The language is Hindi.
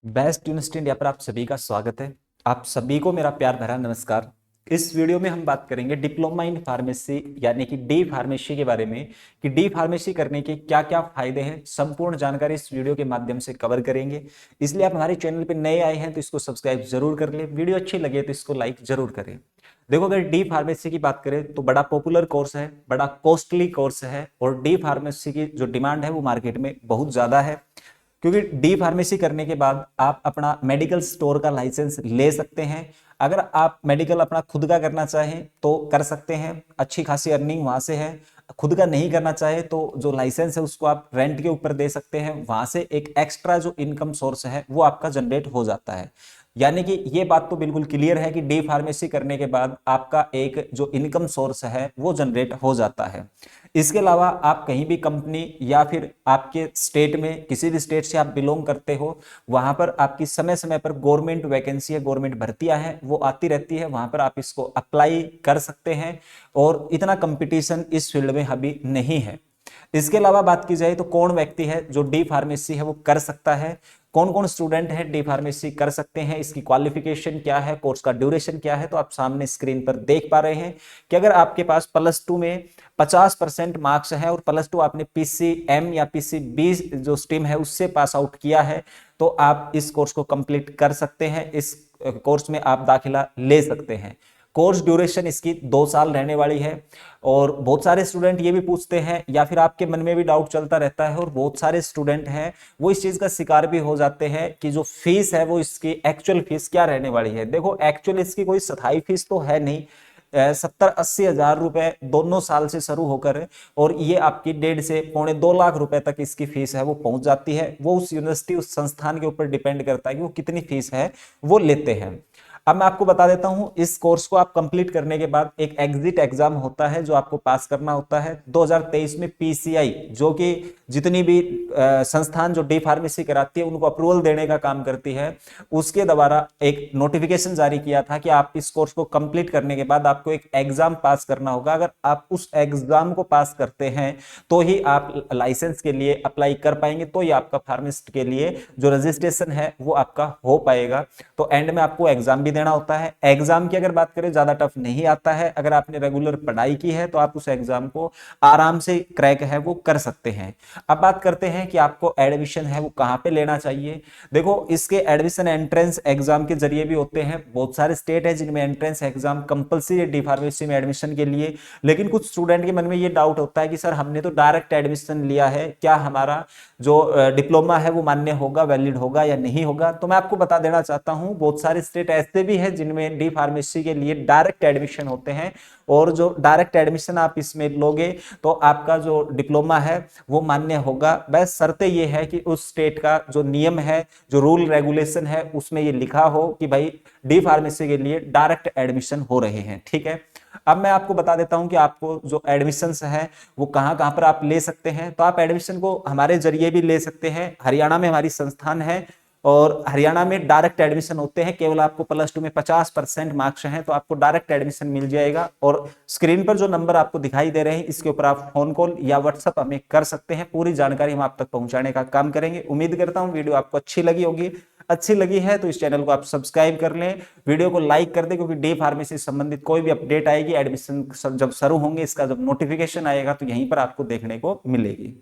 बेस्ट यूनिवर्सिटी इंडिया पर आप सभी का स्वागत है। आप सभी को मेरा प्यार भरा नमस्कार। इस वीडियो में हम बात करेंगे डिप्लोमा इन फार्मेसी यानी कि डी फार्मेसी के बारे में कि डी फार्मेसी करने के क्या क्या फायदे हैं। संपूर्ण जानकारी इस वीडियो के माध्यम से कवर करेंगे। इसलिए आप हमारे चैनल पर नए आए हैं तो इसको सब्सक्राइब जरूर कर लें। वीडियो अच्छी लगे तो इसको लाइक जरूर करें। देखो, अगर डी फार्मेसी की बात करें तो बड़ा पॉपुलर कोर्स है, बड़ा कॉस्टली कोर्स है और डी फार्मेसी की जो डिमांड है वो मार्केट में बहुत ज्यादा है। क्योंकि डी फार्मेसी करने के बाद आप अपना मेडिकल स्टोर का लाइसेंस ले सकते हैं। अगर आप मेडिकल अपना खुद का करना चाहें तो कर सकते हैं, अच्छी खासी अर्निंग वहां से है। खुद का नहीं करना चाहे तो जो लाइसेंस है उसको आप रेंट के ऊपर दे सकते हैं, वहां से एक एक्स्ट्रा जो इनकम सोर्स है वो आपका जनरेट हो जाता है। यानी कि ये बात तो बिल्कुल क्लियर है कि डी फार्मेसी करने के बाद आपका एक जो इनकम सोर्स है वो जनरेट हो जाता है। इसके अलावा आप कहीं भी कंपनी या फिर आपके स्टेट में किसी भी स्टेट से आप बिलोंग करते हो, वहां पर आपकी समय समय पर गवर्नमेंट वैकेंसी है, गवर्नमेंट भर्तियां हैं वो आती रहती है, वहां पर आप इसको अप्लाई कर सकते हैं और इतना कंपटीशन इस फील्ड में अभी नहीं है। इसके अलावा बात की जाए तो कौन व्यक्ति है जो डी फार्मेसी है वो कर सकता है, कौन कौन स्टूडेंट है डी फार्मेसी कर सकते हैं, इसकी क्वालिफिकेशन क्या है, कोर्स का ड्यूरेशन क्या है, तो आप सामने स्क्रीन पर देख पा रहे हैं कि अगर आपके पास +2 में 50% मार्क्स है और +2 आपने PCM या PCB जो स्ट्रीम है उससे पास आउट किया है तो आप इस कोर्स को कंप्लीट कर सकते हैं। इस कोर्स में आप दाखिला ले सकते हैं। कोर्स ड्यूरेशन इसकी 2 साल रहने वाली है। और बहुत सारे स्टूडेंट ये भी पूछते हैं या फिर आपके मन में भी डाउट चलता रहता है और बहुत सारे स्टूडेंट हैं वो इस चीज का शिकार भी हो जाते हैं कि जो फीस है वो इसकी एक्चुअल फीस क्या रहने वाली है। देखो, एक्चुअल इसकी कोई स्थायी फीस तो है नहीं। 70-80 हजार रुपए दोनों साल से शुरू होकर और ये आपकी 1.5 से 2.25 लाख रुपए तक इसकी फीस है वो पहुंच जाती है। वो उस यूनिवर्सिटी उस संस्थान के ऊपर डिपेंड करता है कि वो कितनी फीस है वो लेते हैं। अब मैं आपको बता देता हूं, इस कोर्स को आप कंप्लीट करने के बाद एक एग्जिट एग्जाम होता है जो आपको पास करना होता है। 2023 में PCI जो कि जितनी भी संस्थान जो डी फार्मेसी कराती है उनको अप्रूवल देने का काम करती है, उसके द्वारा एक नोटिफिकेशन जारी किया था कि आप इस कोर्स को कंप्लीट करने के बाद आपको एक एग्जाम पास करना होगा। अगर आप उस एग्जाम को पास करते हैं तो ही आप लाइसेंस के लिए अप्लाई कर पाएंगे, तो ही आपका फार्मासिस्ट के लिए जो रजिस्ट्रेशन है वो आपका हो पाएगा। तो एंड में आपको एग्जाम भी देना होता है। एग्जाम की अगर बात करें ज्यादा टफ नहीं आता है, अगर आपने रेगुलर पढ़ाई की है तो आप उस एग्जाम को आराम से क्रैक है वो कर सकते हैं। अब बात करते हैं कि आपको एडमिशन है वो कहां पे लेना चाहिए। देखो, इसके एडमिशन एंट्रेंस एग्जाम के जरिए भी होते हैं। बहुत सारे स्टेट है जिनमें एंट्रेंस एग्जाम कंपलसरी है डी फार्मेसी में एडमिशन के लिए। लेकिन कुछ स्टूडेंट के मन में ये डाउट होता है कि सर हमने तो डायरेक्ट एडमिशन लिया है, क्या हमारा जो डिप्लोमा है वो मान्य होगा, वैलिड होगा या नहीं होगा। तो मैं आपको बता देना चाहता हूं, बहुत सारे स्टेट ऐसे भी है जिनमें डी फार्मेसी के लिए डायरेक्ट एडमिशन होते हैं और जो डायरेक्ट एडमिशन आप इसमें लोगे तो आपका जो डिप्लोमा है वो मान्य होगा। बस शर्त ये है कि उस स्टेट का जो नियम है, जो रूल रेगुलेशन है, उसमें ये लिखा हो कि भाई डी फार्मेसी के लिए डायरेक्ट एडमिशन हो रहे हैं। ठीक है, अब मैं आपको बता देता हूं कि आपको जो एडमिशंस है वो कहां कहां पर आप ले सकते हैं। तो आप एडमिशन को हमारे जरिए भी ले सकते हैं। हरियाणा में हमारी संस्थान है और हरियाणा में डायरेक्ट एडमिशन होते हैं। केवल आपको +2 में 50% मार्क्स हैं तो आपको डायरेक्ट एडमिशन मिल जाएगा। और स्क्रीन पर जो नंबर आपको दिखाई दे रहे हैं इसके ऊपर आप फोन कॉल या व्हाट्सएप हमें कर सकते हैं। पूरी जानकारी हम आप तक पहुंचाने का काम करेंगे। उम्मीद करता हूं वीडियो आपको अच्छी लगी होगी। अच्छी लगी है तो इस चैनल को आप सब्सक्राइब कर लें, वीडियो को लाइक कर दें, क्योंकि डी फार्मेसी से संबंधित कोई भी अपडेट आएगी, एडमिशन जब शुरू होंगे, इसका जब नोटिफिकेशन आएगा तो यहीं पर आपको देखने को मिलेगी।